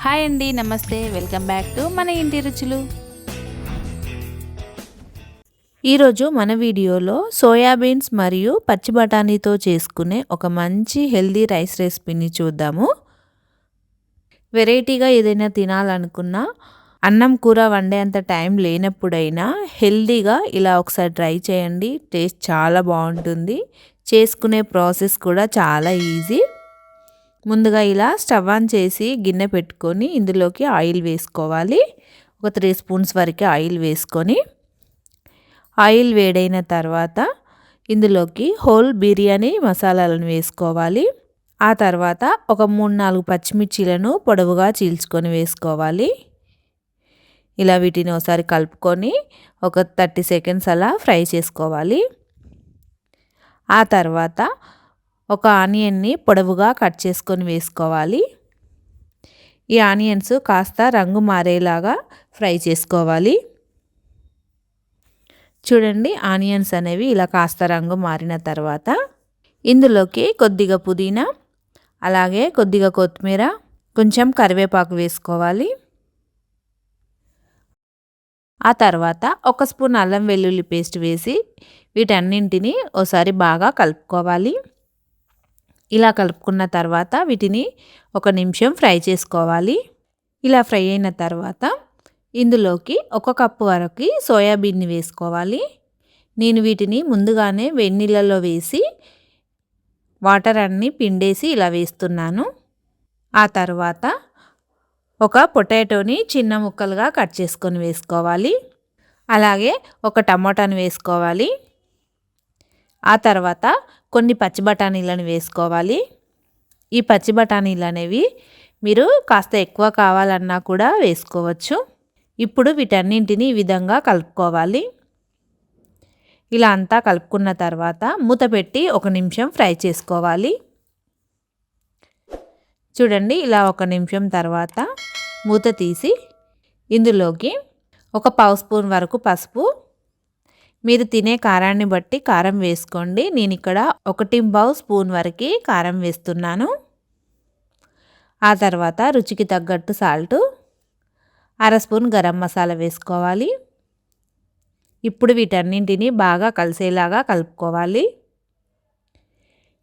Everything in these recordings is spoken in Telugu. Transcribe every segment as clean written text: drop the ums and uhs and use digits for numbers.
హాయ్ అండి, నమస్తే. వెల్కమ్ బ్యాక్ టు మన ఇంటి రుచులు. ఈరోజు మన వీడియోలో సోయాబీన్స్ మరియు పచ్చి బఠానీతో చేసుకునే ఒక మంచి హెల్దీ రైస్ రెసిపీని చూద్దాము. వెరైటీగా ఏదైనా తినాలనుకున్నా, అన్నం కూర వండేంత టైం లేనప్పుడైనా హెల్దీగా ఇలా ఒకసారి ట్రై చేయండి. టేస్ట్ చాలా బాగుంటుంది. చేసుకునే ప్రాసెస్ కూడా చాలా ఈజీ. ముందుగా ఇలా స్టవ్ ఆన్ చేసి గిన్నె పెట్టుకొని ఇందులోకి ఆయిల్ వేసుకోవాలి. ఒక 3 స్పూన్స్ వరకు ఆయిల్ వేసుకొని, ఆయిల్ వేడైన తర్వాత ఇందులోకి హోల్ బిర్యానీ మసాలాలను వేసుకోవాలి. ఆ తర్వాత ఒక 3-4 పచ్చిమిర్చీలను పొడవుగా చీల్చుకొని వేసుకోవాలి. ఇలా వీటిని ఒకసారి కలుపుకొని ఒక 30 సెకండ్స్ అలా ఫ్రై చేసుకోవాలి. ఆ తర్వాత ఒక ఆనియన్ని పొడవుగా కట్ చేసుకొని వేసుకోవాలి. ఈ ఆనియన్స్ కాస్త రంగు మారేలాగా ఫ్రై చేసుకోవాలి. చూడండి, ఆనియన్స్ అనేవి ఇలా కాస్త రంగు మారిన తర్వాత ఇందులోకి కొద్దిగా పుదీనా, అలాగే కొద్దిగా కొత్తిమీర, కొంచెం కరివేపాకు వేసుకోవాలి. ఆ తర్వాత 1 స్పూన్ అల్లం వెల్లుల్లి పేస్ట్ వేసి వీటన్నింటినీ ఒకసారి బాగా కలుపుకోవాలి. ఇలా కలుపుకున్న తర్వాత వీటిని 1 నిమిషం ఫ్రై చేసుకోవాలి. ఇలా ఫ్రై అయిన తర్వాత ఇందులోకి 1 కప్పు వరకు సోయాబీన్ని వేసుకోవాలి. నేను వీటిని ముందుగానే వేడినీళ్ళలో వేసి వాటర్ అన్నీ పిండేసి ఇలా వేస్తున్నాను. ఆ తర్వాత ఒక పొటాటోని చిన్న ముక్కలుగా కట్ చేసుకొని వేసుకోవాలి. అలాగే 1 టమాటాని వేసుకోవాలి. ఆ తర్వాత కొన్ని పచ్చి బఠానీలను వేసుకోవాలి. ఈ పచ్చి బఠానీలు అనేవి మీరు కాస్త ఎక్కువ కావాలన్నా కూడా వేసుకోవచ్చు. ఇప్పుడు వీటన్నింటినీ ఈ విధంగా కలుపుకోవాలి. ఇలా అంతా కలుపుకున్న తర్వాత మూత పెట్టి 1 నిమిషం ఫ్రై చేసుకోవాలి. చూడండి, ఇలా 1 నిమిషం తర్వాత మూత తీసి ఇందులోకి 1 పావు స్పూన్ వరకు పసుపు, మీరు తినే కారాన్ని బట్టి కారం వేసుకోండి. నేను ఇక్కడ 1 స్పూన్ వరకు కారం వేస్తున్నాను. ఆ తర్వాత రుచికి తగ్గట్టు సాల్టు, 1/2 స్పూన్ గరం మసాలా వేసుకోవాలి. ఇప్పుడు వీటన్నింటినీ బాగా కలిసేలాగా కలుపుకోవాలి.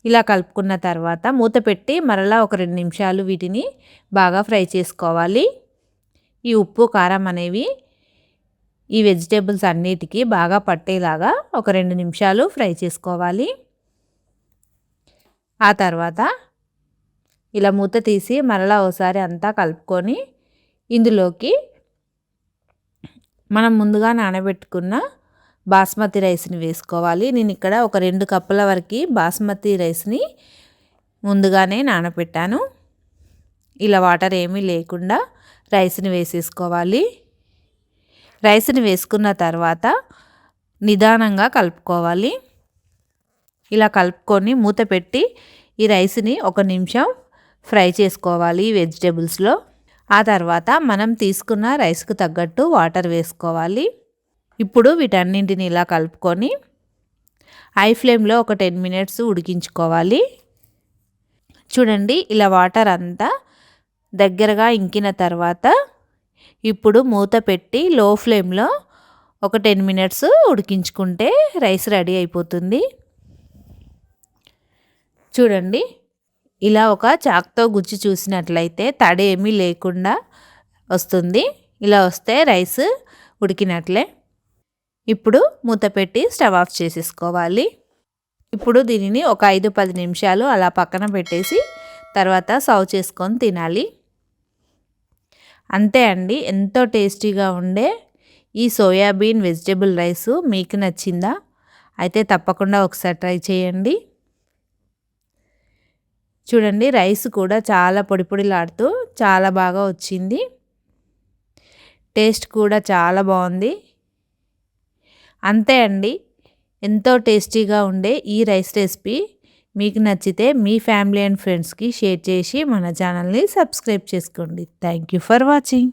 ఇలా కలుపుకున్న తర్వాత మూత పెట్టి మరలా 2 నిమిషాలు వీటిని బాగా ఫ్రై చేసుకోవాలి. ఈ ఉప్పు కారం అనేవి ఈ వెజిటేబుల్స్ అన్నిటికీ బాగా పట్టేలాగా 2 నిమిషాలు ఫ్రై చేసుకోవాలి. ఆ తర్వాత ఇలా మూత తీసి మరలా ఒకసారి అంతా కలుపుకొని ఇందులోకి మనం ముందుగా నానబెట్టుకున్న బాస్మతి రైస్ని వేసుకోవాలి. నేను ఇక్కడ 2 కప్పుల వరకు బాస్మతి రైస్ని ముందుగానే నానబెట్టాను. ఇలా వాటర్ ఏమీ లేకుండా రైస్ని వేసేసుకోవాలి. రైస్ని వేసుకున్న తర్వాత నిదానంగా కలుపుకోవాలి. ఇలా కలుపుకొని మూత పెట్టి ఈ రైస్ని 1 నిమిషం ఫ్రై చేసుకోవాలి వెజిటేబుల్స్లో. ఆ తర్వాత మనం తీసుకున్న రైస్కు తగ్గట్టు వాటర్ వేసుకోవాలి. ఇప్పుడు వీటన్నింటిని ఇలా కలుపుకొని హై ఫ్లేమ్లో 10 మినిట్స్ ఉడికించుకోవాలి. చూడండి, ఇలా వాటర్ అంతా దగ్గరగా ఇంకిన తర్వాత ఇప్పుడు మూత పెట్టి లో ఫ్లేమ్లో 10 మినిట్స్ ఉడికించుకుంటే రైస్ రెడీ అయిపోతుంది. చూడండి, ఇలా ఒక చాక్తో గుచ్చి చూసినట్లయితే తడి ఏమీ లేకుండా వస్తుంది. ఇలా వస్తే రైస్ ఉడికినట్లే. ఇప్పుడు మూత పెట్టి స్టవ్ ఆఫ్ చేసేసుకోవాలి. ఇప్పుడు దీనిని 5-10 నిమిషాలు అలా పక్కన పెట్టేసి తర్వాత సర్వ్ చేసుకొని తినాలి. అంతే అండి, ఎంతో టేస్టీగా ఉండే ఈ సోయాబీన్ వెజిటేబుల్ రైస్ మీకు నచ్చిందా? అయితే తప్పకుండా ఒకసారి ట్రై చేయండి. చూడండి, రైస్ కూడా చాలా పొడి పొడిలాడుతూ చాలా బాగా వచ్చింది. టేస్ట్ కూడా చాలా బాగుంది. అంతే అండి, ఎంతో టేస్టీగా ఉండే ఈ రైస్ రెసిపీ మీకు నచ్చితే మీ ఫ్యామిలీ అండ్ ఫ్రెండ్స్కి షేర్ చేసి మన ఛానల్ని సబ్స్క్రైబ్ చేసుకోండి. Thank you for watching.